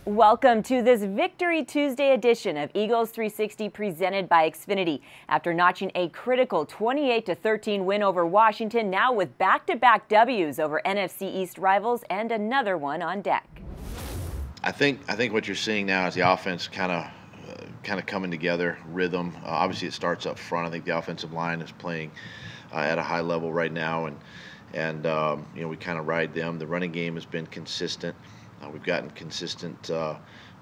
Welcome to this Victory Tuesday edition of Eagles 360 presented by Xfinity. After notching a critical 28-13 win over Washington, now with back-to-back W's over NFC East rivals and another one on deck. I think what you're seeing now is the offense kind of coming together, rhythm. Obviously, it starts up front. I think the offensive line is playing at a high level right now, and we kind of ride them. The running game has been consistent. We've gotten consistent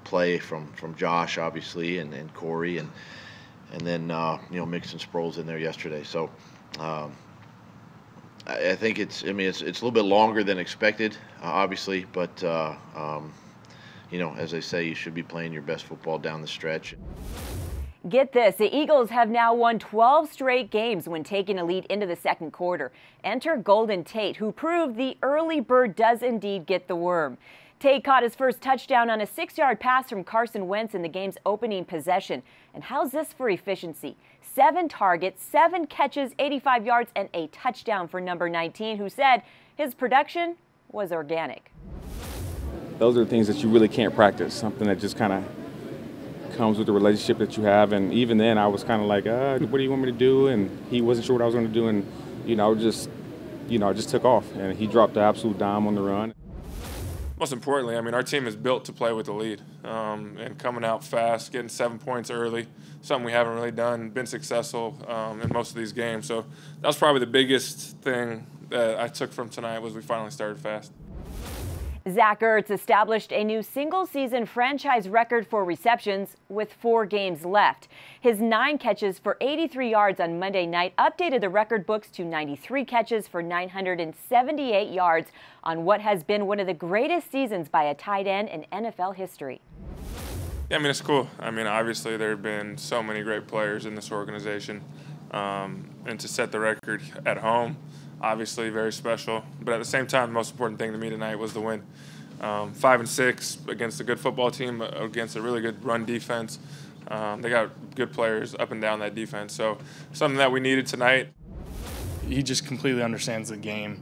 play from Josh, obviously, and Corey, and then Mixon Sproles in there yesterday. So I think it's a little bit longer than expected, obviously, but as they say, you should be playing your best football down the stretch. Get this, the Eagles have now won 12 straight games when taking a lead into the second quarter. Enter Golden Tate, who proved the early bird does indeed get the worm. Tate caught his first touchdown on a 6-yard pass from Carson Wentz in the game's opening possession. And how's this for efficiency? 7 targets, 7 catches, 85 yards, and a touchdown for number 19, who said his production was organic. Those are things that you really can't practice, something that just kind of comes with the relationship that you have. And even then, I was kind of like, what do you want me to do? And he wasn't sure what I was going to do. And, I just took off. And he dropped the absolute dime on the run. Most importantly, our team is built to play with the lead, and coming out fast, getting 7 points early, something we haven't really done, been successful in most of these games. So that was probably the biggest thing that I took from tonight, was we finally started fast. Zach Ertz established a new single-season franchise record for receptions with 4 games left. His 9 catches for 83 yards on Monday night updated the record books to 93 catches for 978 yards on what has been one of the greatest seasons by a tight end in NFL history. Yeah, it's cool. Obviously there have been so many great players in this organization, and to set the record at home, obviously very special, but at the same time, the most important thing to me tonight was the win. 5-6 against a good football team, against a really good run defense. They got good players up and down that defense, so something that we needed tonight. He just completely understands the game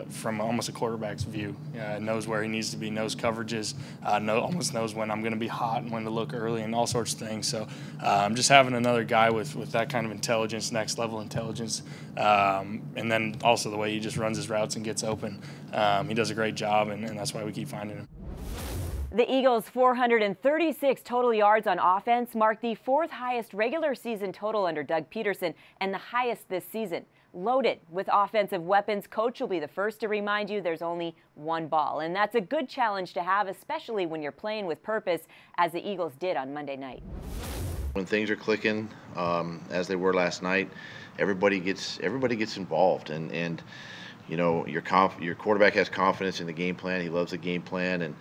from almost a quarterback's view. Knows where he needs to be, knows coverages, almost knows when I'm going to be hot and when to look early and all sorts of things. So just having another guy with that kind of intelligence, next level intelligence, and then also the way he just runs his routes and gets open. He does a great job, and that's why we keep finding him. The Eagles' 436 total yards on offense marked the 4th highest regular season total under Doug Pederson and the highest this season. Loaded with offensive weapons, Coach will be the first to remind you there's only one ball. And that's a good challenge to have, especially when you're playing with purpose, as the Eagles did on Monday night. When things are clicking, as they were last night, everybody gets involved, and your quarterback has confidence in the game plan. He loves the game plan, and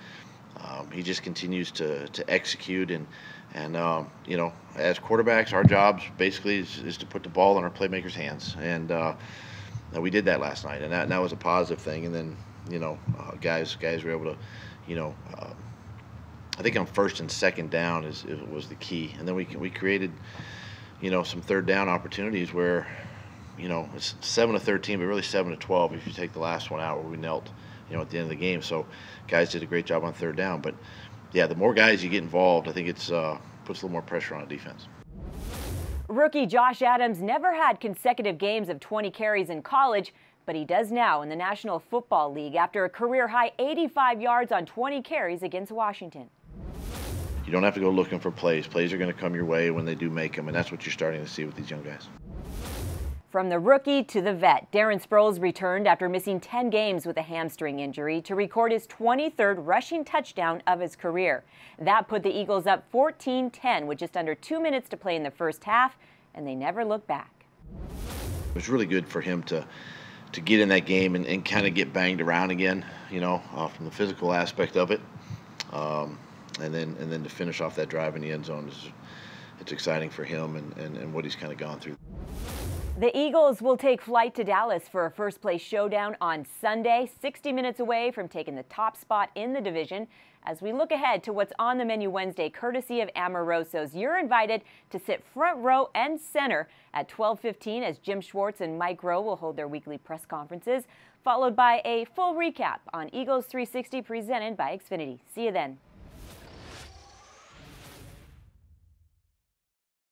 he just continues to execute. And as quarterbacks, our jobs basically is to put the ball in our playmakers' hands, and we did that last night, and that was a positive thing. And then guys were able to, I think on 1st and 2nd down was the key, and then we created some 3rd down opportunities where it's 7-13, but really 7-12 if you take the last one out where we knelt at the end of the game. So guys did a great job on 3rd down, but yeah, the more guys you get involved, I think it's puts a little more pressure on the defense. Rookie Josh Adams never had consecutive games of 20 carries in college, but he does now in the National Football League after a career-high 85 yards on 20 carries against Washington. You don't have to go looking for plays. Plays are going to come your way when they do make them, and that's what you're starting to see with these young guys. From the rookie to the vet, Darren Sproles returned after missing 10 games with a hamstring injury to record his 23rd rushing touchdown of his career. That put the Eagles up 14-10 with just under 2 minutes to play in the first half, and they never looked back. It was really good for him to get in that game and kind of get banged around again, from the physical aspect of it, and then to finish off that drive in the end zone. It's exciting for him and what he's kind of gone through. The Eagles will take flight to Dallas for a first-place showdown on Sunday, 60 minutes away from taking the top spot in the division. As we look ahead to what's on the menu Wednesday, courtesy of Amoroso's, you're invited to sit front row and center at 12:15 as Jim Schwartz and Mike Rowe will hold their weekly press conferences, followed by a full recap on Eagles 360 presented by Xfinity. See you then.